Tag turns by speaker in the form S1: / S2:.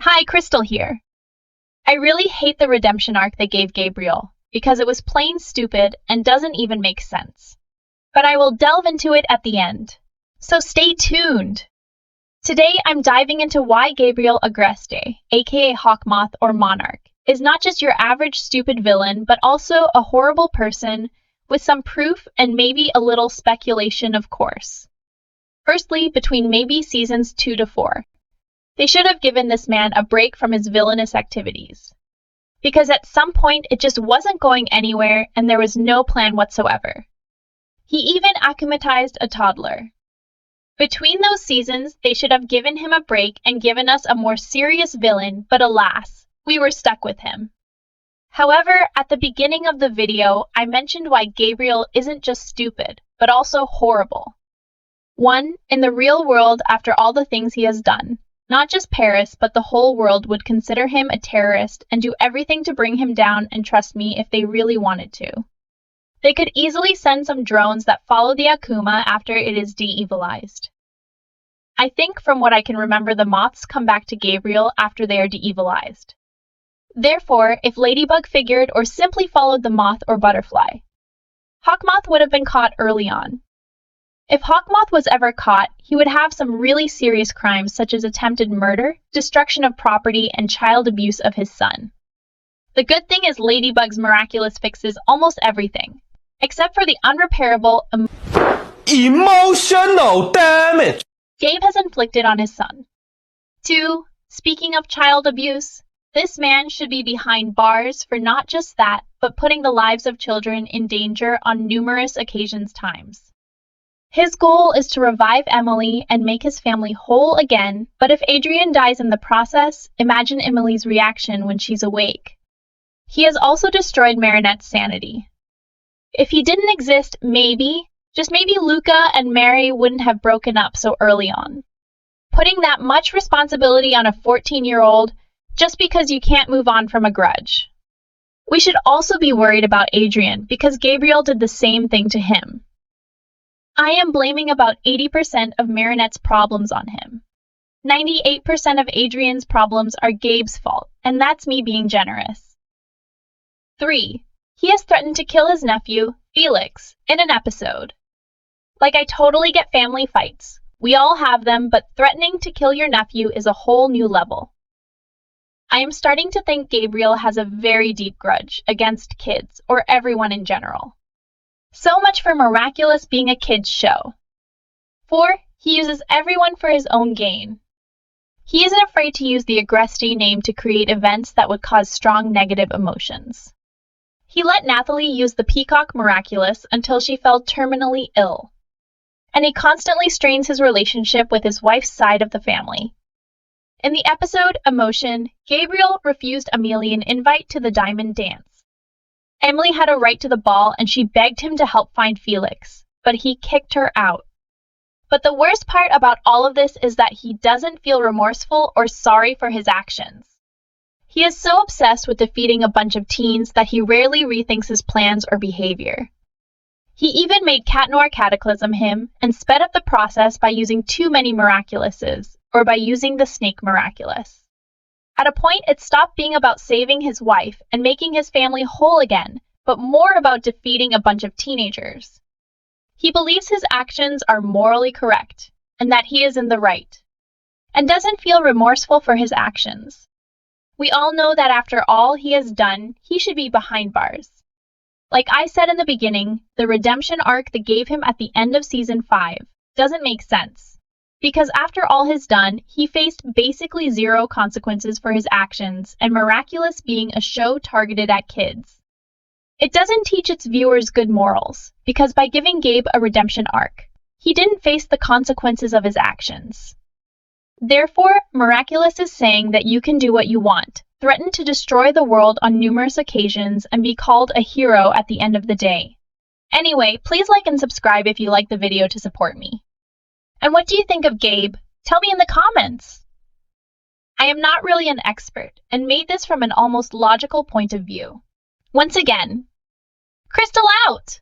S1: Hi, Crystal here. I really hate the redemption arc they gave Gabriel, because it was plain stupid and doesn't even make sense. But I will delve into it at the end. So stay tuned! Today I'm diving into why Gabriel Agreste, aka Hawkmoth or Monarch, is not just your average stupid villain, but also a horrible person with some proof and maybe a little speculation, of course. Firstly, between maybe seasons 2 to 4. They should have given this man a break from his villainous activities. Because at some point it just wasn't going anywhere and there was no plan whatsoever. He even akumatized a toddler. Between those seasons, they should have given him a break and given us a more serious villain, but alas, we were stuck with him. However, at the beginning of the video, I mentioned why Gabriel isn't just stupid, but also horrible. 1. In the real world, after all the things he has done, not just Paris, but the whole world would consider him a terrorist and do everything to bring him down, and trust me, if they really wanted to. They could easily send some drones that follow the Akuma after it is de-evilized. I think from what I can remember, the moths come back to Gabriel after they are de-evilized. Therefore, if Ladybug figured or simply followed the moth or butterfly, Hawkmoth would have been caught early on. If Hawkmoth was ever caught, he would have some really serious crimes such as attempted murder, destruction of property, and child abuse of his son. The good thing is Ladybug's Miraculous fixes almost everything, except for the unrepairable
S2: emotional damage
S1: Gabe has inflicted on his son. 2. Speaking of child abuse, this man should be behind bars for not just that, but putting the lives of children in danger on numerous occasions times. His goal is to revive Emily and make his family whole again, but if Adrian dies in the process, imagine Emily's reaction when she's awake. He has also destroyed Marinette's sanity. If he didn't exist, maybe, just maybe Luca and Mary wouldn't have broken up so early on. Putting that much responsibility on a 14-year-old just because you can't move on from a grudge. We should also be worried about Adrian because Gabriel did the same thing to him. I am blaming about 80% of Marinette's problems on him. 98% of Adrian's problems are Gabe's fault, and that's me being generous. 3. He has threatened to kill his nephew, Felix, in an episode. Like, I totally get family fights. We all have them, but threatening to kill your nephew is a whole new level. I am starting to think Gabriel has a very deep grudge against kids, or everyone in general. So much for Miraculous being a kid's show. 4. He uses everyone for his own gain. He isn't afraid to use the agreste name to create events that would cause strong negative emotions. He let Nathalie use the peacock Miraculous until she fell terminally ill. And he constantly strains his relationship with his wife's side of the family. In the episode Emotion, Gabriel refused Amelie an invite to the diamond dance. Emily had a right to the ball and she begged him to help find Felix, but he kicked her out. But the worst part about all of this is that he doesn't feel remorseful or sorry for his actions. He is so obsessed with defeating a bunch of teens that he rarely rethinks his plans or behavior. He even made Cat Noir cataclysm him and sped up the process by using too many Miraculouses, or by using the snake Miraculous. At a point, it stopped being about saving his wife and making his family whole again, but more about defeating a bunch of teenagers. He believes his actions are morally correct, and that he is in the right, and doesn't feel remorseful for his actions. We all know that after all he has done, he should be behind bars. Like I said in the beginning, the redemption arc they gave him at the end of season 5 doesn't make sense. Because after all he's done, he faced basically zero consequences for his actions, and Miraculous being a show targeted at kids. It doesn't teach its viewers good morals, because by giving Gabe a redemption arc, he didn't face the consequences of his actions. Therefore, Miraculous is saying that you can do what you want, threaten to destroy the world on numerous occasions, and be called a hero at the end of the day. Anyway, please like and subscribe if you like the video to support me. And what do you think of Gabe? Tell me in the comments! I am not really an expert, and made this from an almost logical point of view. Once again, Crystal out!